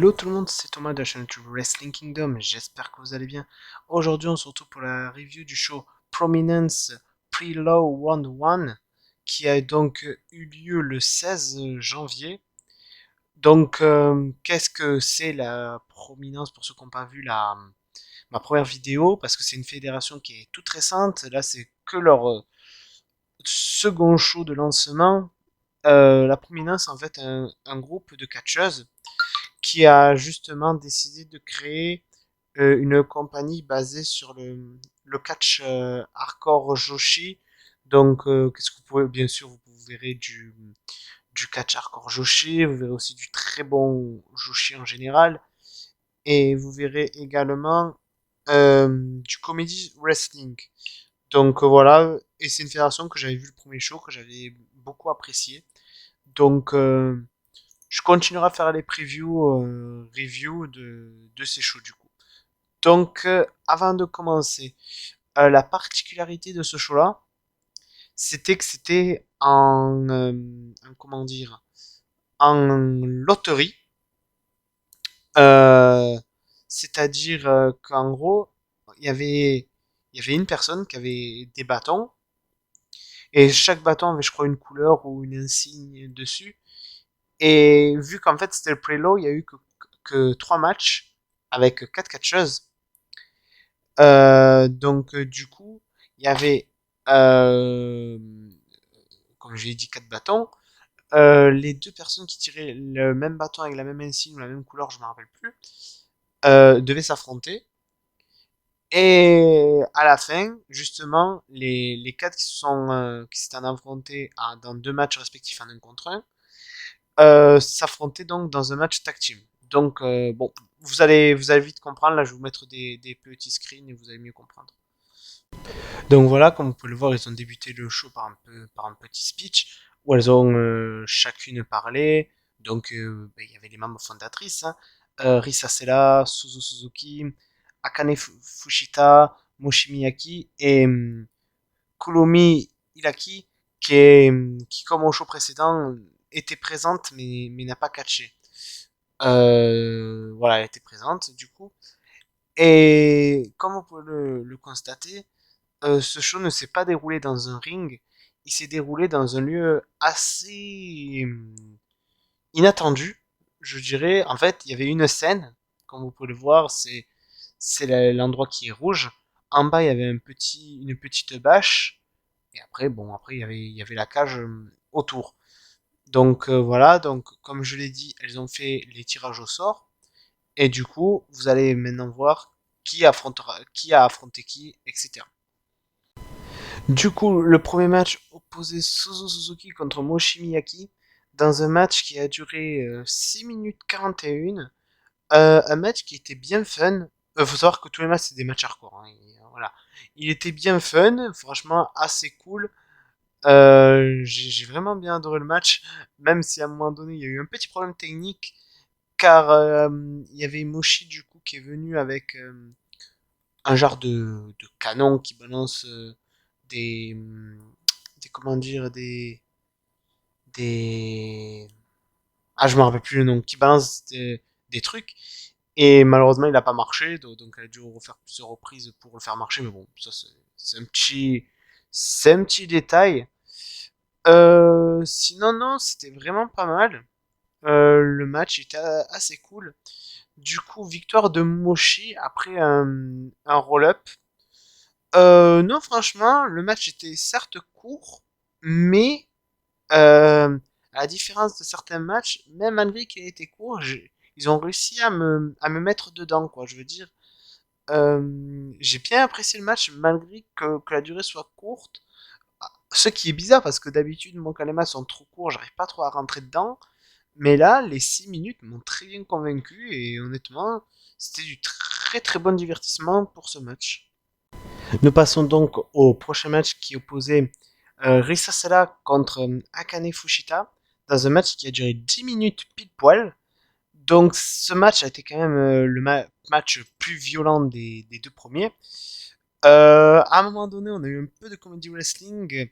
Hello tout le monde, c'est Thomas de la chaîne YouTube Wrestling Kingdom, j'espère que vous allez bien. Aujourd'hui on se retrouve pour la review du show Prominence Pre-Law Round 1 qui a donc eu lieu le 16 janvier. Donc qu'est-ce que c'est la Prominence pour ceux qui n'ont pas vu ma première vidéo, parce que c'est une fédération qui est toute récente, là c'est que leur second show de lancement. La Prominence en fait un groupe de catcheuses qui a justement décidé de créer une compagnie basée sur le catch hardcore Joshi. Donc, qu'est-ce que vous pouvez, bien sûr, vous verrez du catch hardcore Joshi, vous verrez aussi du très bon Joshi en général, et vous verrez également du comedy wrestling. Donc voilà, et c'est une fédération que j'avais vu le premier show, que j'avais beaucoup apprécié. Donc, je continuerai à faire les previews, reviews de ces shows du coup. Donc, avant de commencer, la particularité de ce show-là, c'était que c'était comment dire, en loterie. Euh, C'est-à-dire qu'en gros, il y avait, il y avait une personne qui avait des bâtons, et chaque bâton avait, je crois, une couleur ou une insigne dessus. Et vu qu'en fait c'était le preload, il y a eu que 3 matchs avec 4 catcheuses. Donc du coup, il y avait, euh, comme je l'ai dit, 4 bâtons. Les deux personnes qui tiraient le même bâton avec la même insigne ou la même couleur, je ne me rappelle plus, devaient s'affronter. Et à la fin, justement, les 4 qui s'étaient affrontés dans 2 matchs respectifs en un contre un, s'affronter donc dans un match tag team. Donc bon, vous allez vite comprendre. Là, je vais vous mettre des petits screens et vous allez mieux comprendre. Donc voilà, comme vous pouvez le voir, ils ont débuté le show par un petit speech où elles ont chacune parlé. Donc il y avait les membres fondatrices, hein. Risa Sela, Suzu Suzuki, Akane Fushita, Moshi Miyaki et Kuromi Hiraki, qui, comme au show précédent, était présente mais n'a pas catché. Voilà, elle était présente du coup. Et comme on peut le constater, ce show ne s'est pas déroulé dans un ring, il s'est déroulé dans un lieu assez inattendu, je dirais. En fait, il y avait une scène, comme vous pouvez le voir, c'est l'endroit qui est rouge. En bas, il y avait une petite bâche. Et après, bon, après, il y avait la cage autour. Donc voilà, donc comme je l'ai dit, elles ont fait les tirages au sort. Et du coup, vous allez maintenant voir qui a affronté qui, etc. Du coup, le premier match opposait Suzu Suzuki contre Moshi Miyaki dans un match qui a duré 6 minutes 41. Un match qui était bien fun. Faut savoir que tous les matchs c'est des matchs hardcore, hein. Voilà. Il était bien fun, franchement assez cool. J'ai vraiment bien adoré le match, même si à un moment donné il y a eu un petit problème technique, car il y avait Moshi du coup qui est venu avec un genre de canon qui balance des, des comment dire des je me rappelle plus le nom, qui balance des trucs, et malheureusement il a pas marché, donc elle a dû refaire plusieurs reprises pour le faire marcher, mais bon, ça c'est un petit détail. Sinon non, c'était vraiment pas mal. Le match était assez cool. Du coup, victoire de Moshi après un roll-up. Non, franchement, le match était certes court, mais à la différence de certains matchs, même malgré qu'il ait été court, ils ont réussi à me mettre dedans, quoi. Je veux dire, j'ai bien apprécié le match malgré que la durée soit courte. Ce qui est bizarre parce que d'habitude, moi, quand les matchs sont trop courts, j'arrive pas trop à rentrer dedans. Mais là, les 6 minutes m'ont très bien convaincu et honnêtement, c'était du très très bon divertissement pour ce match. Nous passons donc au prochain match qui opposait Risa Sela contre Akane Fushita dans un match qui a duré 10 minutes pile poil. Donc ce match a été quand même le match plus violent des 2 premiers. À un moment donné, on a eu un peu de comedy wrestling,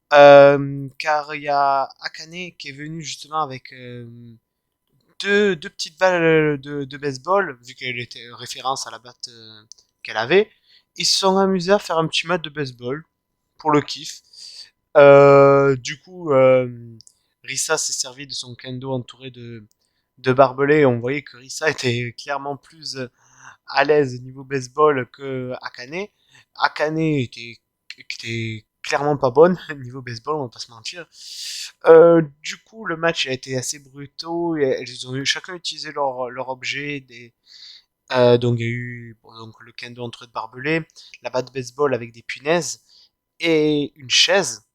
car il y a Akane qui est venu justement avec deux petites balles de baseball, vu qu'elle était référence à la batte qu'elle avait. Ils se sont amusés à faire un petit match de baseball pour le kiff. Du coup, Rissa s'est servi de son kendo entouré de barbelés. On voyait que Rissa était clairement plus à l'aise au niveau baseball que Akane. Akane était clairement pas bonne niveau baseball, on va pas se mentir. Du coup, le match a été assez brutaux. Ils ont eu, chacun utilisé leur objet. Donc, il y a eu bon, donc, le kendo entre de barbelés, la batte de baseball avec des punaises et une chaise.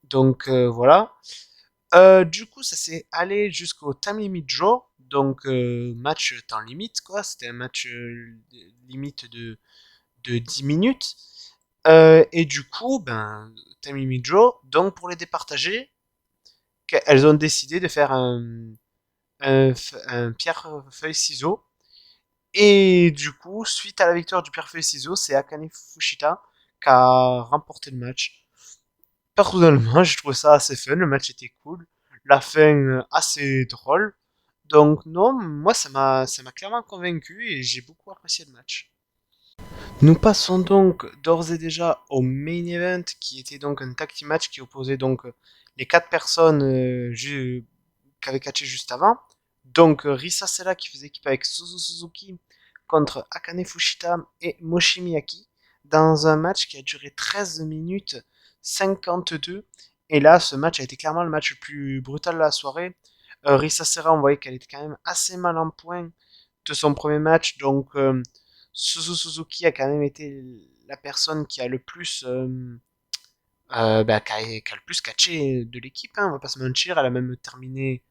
Donc, voilà. Du coup, ça s'est allé jusqu'au time limit draw. Donc, match temps limite, quoi. C'était un match limite de 10 minutes. Et du coup, ben, time limit draw. Donc, pour les départager, elles ont décidé de faire un pierre-feuille-ciseau. Et du coup, suite à la victoire du pierre-feuille-ciseau, c'est Akane Fushita qui a remporté le match. Personnellement, je trouve ça assez fun, le match était cool, la fin assez drôle. Donc non, moi ça m'a clairement convaincu et j'ai beaucoup apprécié le match. Nous passons donc d'ores et déjà au main event qui était donc un tag team match qui opposait donc les quatre personnes qu'avait catché juste avant. Donc Risa Sela qui faisait équipe avec Suzu Suzuki contre Akane Fushita et Moshi Miyaki dans un match qui a duré 13 minutes 52. Et là, ce match a été clairement le match le plus brutal de la soirée. Risa Sera, on voyait qu'elle était quand même assez mal en point de son premier match. Donc, Suzu Suzuki a quand même été la personne qui a le plus, qui a le plus catché de l'équipe. Hein, on va pas se mentir. Elle a même terminé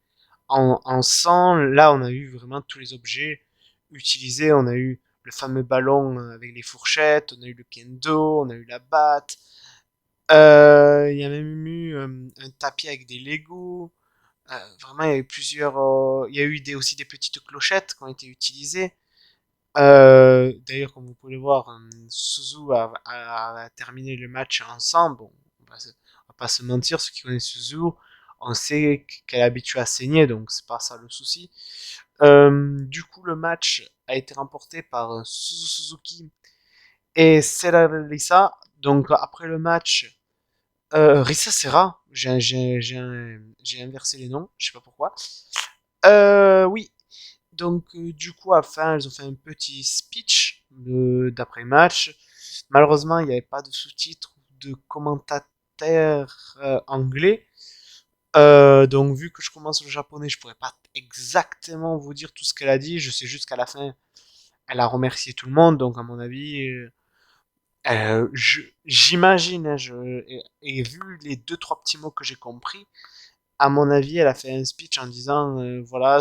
en 100. Là, on a eu vraiment tous les objets utilisés. On a eu le fameux ballon avec les fourchettes. On a eu le kendo. On a eu la batte. Il y a même eu un tapis avec des Lego. Vraiment, il y a eu plusieurs. Il y a eu aussi des petites clochettes qui ont été utilisées. D'ailleurs, comme vous pouvez le voir, Suzu a terminé le match ensemble. Bon, on va pas se mentir, ceux qui connaissent Suzu, on sait qu'elle est habituée à saigner, donc c'est pas ça le souci. Du coup, le match a été remporté par Suzu Suzuki et Sera Lisa. Donc après le match, Risa Serra, j'ai inversé les noms, je sais pas pourquoi. Oui, donc, du coup, à la fin, elles ont fait un petit speech d'après-match. Malheureusement, il n'y avait pas de sous-titres de commentateurs anglais. Donc, vu que je commence le japonais, je pourrais pas exactement vous dire tout ce qu'elle a dit. Je sais juste qu'à la fin, elle a remercié tout le monde. Donc, à mon avis, j'imagine, hein, et vu les deux, trois petits mots que j'ai compris, à mon avis, elle a fait un speech en disant voilà,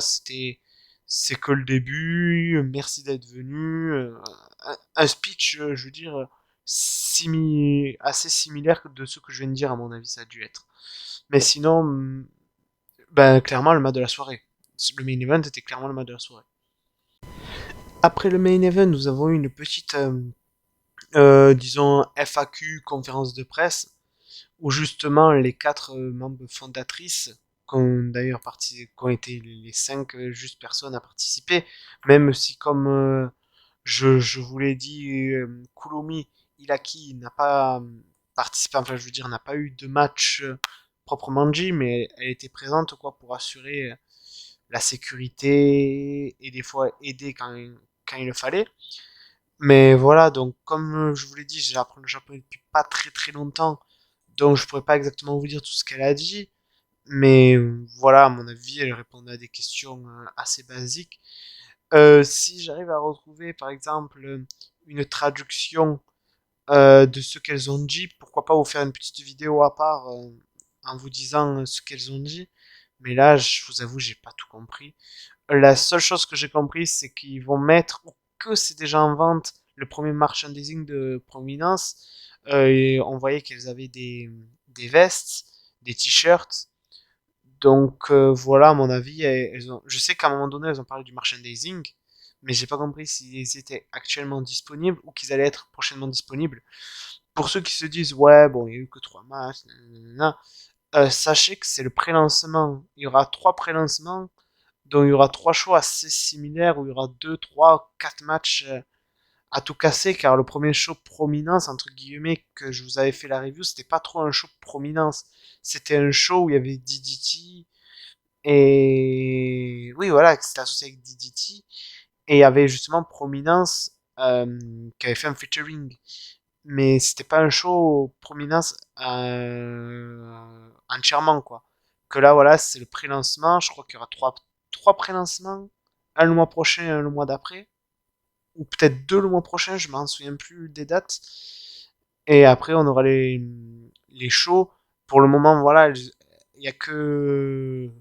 c'est que le début, merci d'être venu. Un speech, je veux dire, assez similaire de ce que je viens de dire, à mon avis, ça a dû être. Mais sinon, ben, clairement, le match de la soirée. Le main event était clairement le match de la soirée. Après le main event, nous avons eu une petite, disons, FAQ, conférence de presse, où justement les quatre membres fondatrices, qui ont d'ailleurs qui ont été les cinq juste personnes à participer, même si comme je vous l'ai dit, Kurumi Ilaki n'a pas participé, enfin je veux dire n'a pas eu de match proprement dit, mais elle était présente quoi pour assurer la sécurité et des fois aider quand il le fallait. Mais voilà, donc comme je vous l'ai dit, j'ai appris le japonais depuis pas très très longtemps, donc je pourrais pas exactement vous dire tout ce qu'elle a dit, mais voilà, à mon avis, elle répondait à des questions assez basiques. Si j'arrive à retrouver, par exemple, une traduction de ce qu'elles ont dit, pourquoi pas vous faire une petite vidéo à part en vous disant ce qu'elles ont dit. Mais là, je vous avoue, j'ai pas tout compris. La seule chose que j'ai compris, c'est qu'ils vont mettre, ou que c'est déjà en vente, le premier merchandising de Prominence. Et on voyait qu'elles avaient des vestes, des t-shirts. Donc voilà, à mon avis, je sais qu'à un moment donné, elles ont parlé du merchandising, mais j'ai pas compris s'ils étaient actuellement disponibles ou qu'ils allaient être prochainement disponibles. Pour ceux qui se disent, ouais, bon, il y a eu que 3 matchs, nanana, sachez que c'est le pré-lancement. Il y aura 3 pré-lancements Donc il y aura 3 shows assez similaires où il y aura 2, 3, 4 matchs à tout casser, car le premier show prominence, entre guillemets, que je vous avais fait la review, c'était pas trop un show prominence. C'était un show où il y avait DDT, et oui, voilà, c'était associé avec DDT, et il y avait justement Prominence qui avait fait un featuring. Mais c'était pas un show Prominence entièrement, quoi. Que là, voilà, c'est le pré-lancement. Je crois qu'il y aura trois pré-lancements. Un le mois prochain et un le mois d'après. Ou peut-être deux le mois prochain, je m'en souviens plus des dates. Et après, on aura les shows. Pour le moment, voilà, il y a que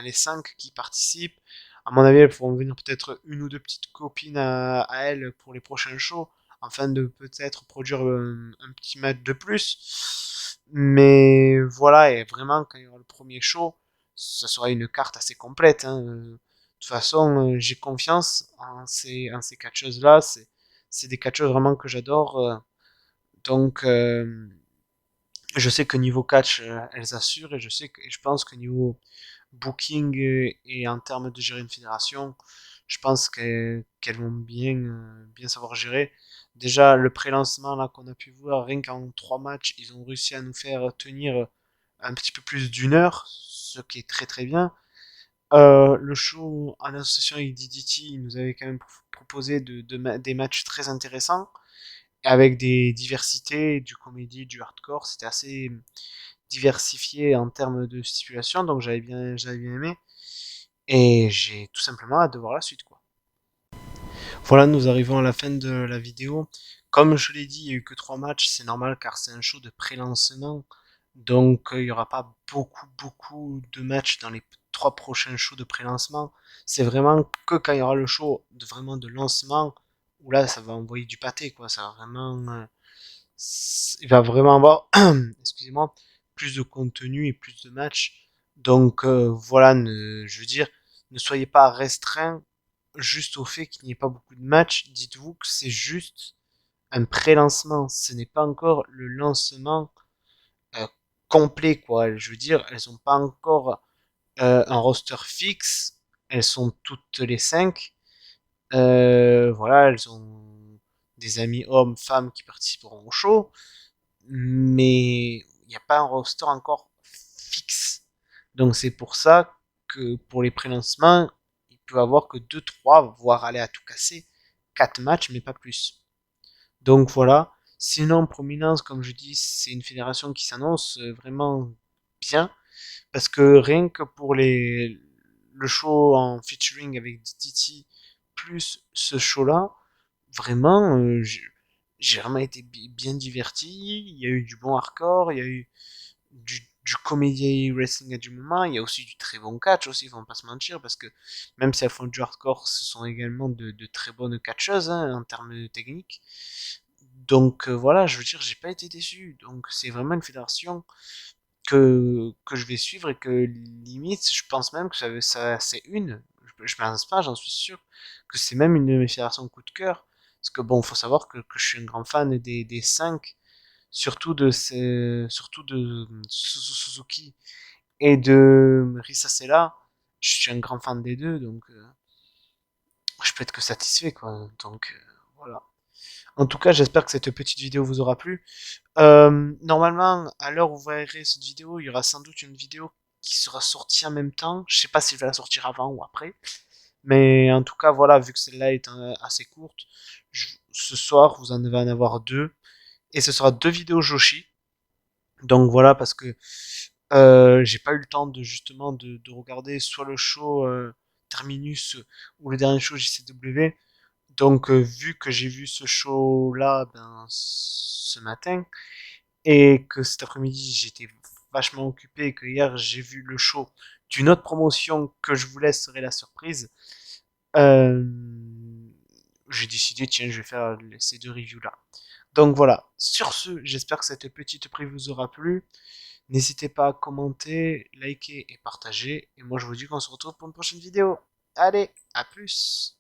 les 5 qui participent. À mon avis, elles pourront venir peut-être une ou deux petites copines à elles pour les prochains shows, afin de peut-être produire un petit match de plus. Mais voilà, et vraiment, quand il y aura le premier show, ça sera une carte assez complète, hein. De toute façon, j'ai confiance en ces catcheuses-là. C'est des catcheuses vraiment que j'adore. Donc, je sais que niveau catch, elles assurent, et je pense que niveau booking et en termes de gérer une fédération, je pense qu'elles vont bien savoir gérer. Déjà, le pré-lancement là qu'on a pu voir, rien qu'en 3 matchs, ils ont réussi à nous faire tenir un petit peu plus d'1 heure, ce qui est très très bien. Le show en association avec DDT, il nous avait quand même proposé des matchs très intéressants, avec des diversités, du comédie, du hardcore. C'était assez diversifié en termes de stipulation, donc j'avais bien aimé. Et j'ai tout simplement hâte de voir la suite, quoi. Voilà, nous arrivons à la fin de la vidéo. Comme je l'ai dit, il n'y a eu que 3 matchs, c'est normal car c'est un show de pré-lancement. Donc il n'y aura pas beaucoup de matchs dans les 3 prochains shows de pré-lancement. C'est vraiment que quand il y aura le show vraiment de lancement, où là ça va envoyer du pâté, quoi. Ça va vraiment, il va vraiment avoir, excusez-moi, plus de contenu et plus de matchs. Donc voilà, je veux dire, ne soyez pas restreints juste au fait qu'il n'y ait pas beaucoup de matchs. Dites-vous que c'est juste un pré-lancement. Ce n'est pas encore le lancement euh, complet, quoi. Je veux dire, elles n'ont pas encore un roster fixe. Elles sont toutes les 5. Voilà, elles ont des amis hommes, femmes qui participeront au show, mais il n'y a pas un roster encore fixe. Donc c'est pour ça que pour les pré-lancements, il peut avoir que 2 3 voire aller à tout casser, 4 matchs, mais pas plus. Donc voilà. Sinon, Prominence, comme je dis, c'est une fédération qui s'annonce vraiment bien, parce que rien que pour le show en featuring avec DTT, plus ce show-là, vraiment, j'ai vraiment été bien diverti. Il y a eu du bon hardcore, il y a eu du comédie wrestling à du moment, il y a aussi du très bon catch aussi, faut pas se mentir, parce que même si elles font du hardcore, ce sont également de très bonnes catcheuses, hein, en termes de technique. Donc voilà, je veux dire, j'ai pas été déçu. Donc c'est vraiment une fédération que je vais suivre, et que limite, je pense même que c'est je pense pas, j'en suis sûr, que c'est même une de mes fédérations coup de cœur. Parce que bon, faut savoir que je suis un grand fan des 5, surtout de Suzuki et de Risa Sela. Je suis un grand fan des deux, donc je peux être que satisfait, quoi. Donc voilà. En tout cas, j'espère que cette petite vidéo vous aura plu. Normalement, à l'heure où vous verrez cette vidéo, il y aura sans doute une vidéo qui sera sortie en même temps. Je sais pas si je vais la sortir avant ou après. Mais en tout cas, voilà, vu que celle-là est assez courte, ce soir, vous en devez en avoir 2. Et ce sera 2 vidéos Joshi. Donc voilà, parce que j'ai pas eu le temps de justement de regarder soit le show Terminus ou le dernier show JCW. Donc vu que j'ai vu ce show là ce matin, et que cet après-midi j'étais vachement occupé, et que hier j'ai vu le show d'une autre promotion que je vous laisserai la surprise, euh, j'ai décidé, tiens, je vais faire ces 2 reviews là. Donc voilà, sur ce, j'espère que cette petite preview vous aura plu. N'hésitez pas à commenter, liker et partager. Et moi je vous dis qu'on se retrouve pour une prochaine vidéo. Allez, à plus!